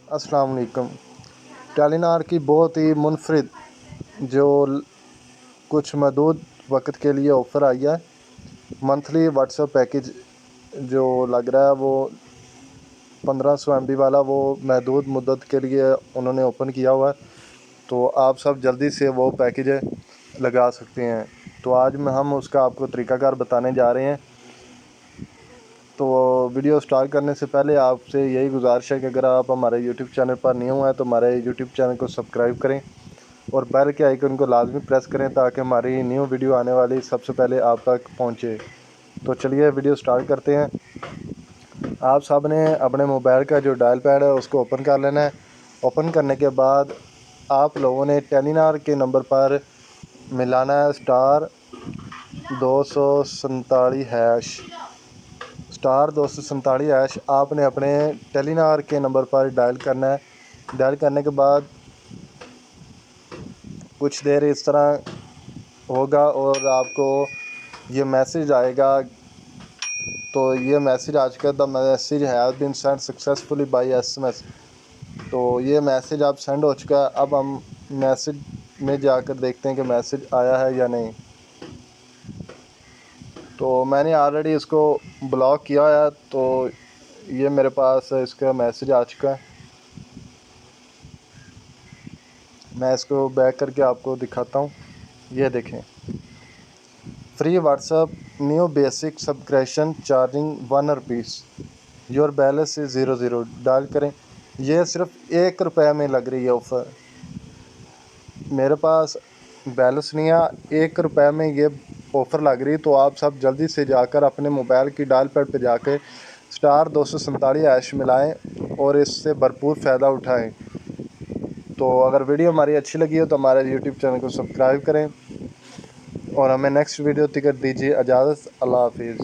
अस्सलाम वालेकुम। टेलीनॉर की बहुत ही मुनफरिद जो कुछ महदूद वक्त के लिए ऑफ़र आई है। मंथली व्हाट्सएप पैकेज जो लग रहा है वो 1500 MB वाला, वो महदूद मुद्दत के लिए उन्होंने ओपन किया हुआ है। तो आप सब जल्दी से वो पैकेज लगा सकते हैं। तो आज में हम उसका आपको तरीक़ाकार बताने जा रहे हैं। तो वीडियो स्टार्ट करने से पहले आपसे यही गुजारिश है कि अगर आप हमारे यूट्यूब चैनल पर न्यू हैं तो हमारे यूट्यूब चैनल को सब्सक्राइब करें और बेल के आइकन को लाजमी प्रेस करें ताकि हमारी न्यू वीडियो आने वाली सबसे पहले आप तक पहुंचे। तो चलिए वीडियो स्टार्ट करते हैं। आप सब ने अपने मोबाइल का जो डायल पैड है उसको ओपन कर लेना है। ओपन करने के बाद आप लोगों ने टेलीनॉर के नंबर पर मिलाना है *247#। *247# आपने अपने टेलीनॉर के नंबर पर डायल करना है। डायल करने के बाद कुछ देर इस तरह होगा और आपको ये मैसेज आएगा। तो ये मैसेज आ चुका है, the message has been send successfully by SMS। तो ये मैसेज आप सेंड हो चुका है। अब हम मैसेज में जाकर देखते हैं कि मैसेज आया है या नहीं। तो मैंने ऑलरेडी इसको ब्लॉक किया है, तो ये मेरे पास इसका मैसेज आ चुका है। मैं इसको बैक करके आपको दिखाता हूँ। ये देखें, free WhatsApp new basic subscription charging ₹1, your balance is 00। Dial करें। ये सिर्फ ₹1 में लग रही है ऑफ़र। मेरे पास बैलेंस नहीं है, ₹1 में ये ऑफ़र लग रही। तो आप सब जल्दी से जाकर अपने मोबाइल की डायल पैड पर जाकर *247# मिलाएं और इससे भरपूर फ़ायदा उठाएं। तो अगर वीडियो हमारी अच्छी लगी हो तो हमारे यूट्यूब चैनल को सब्सक्राइब करें और हमें नेक्स्ट वीडियो तक दीजिए इजाज़त। अल्लाह हाफिज़।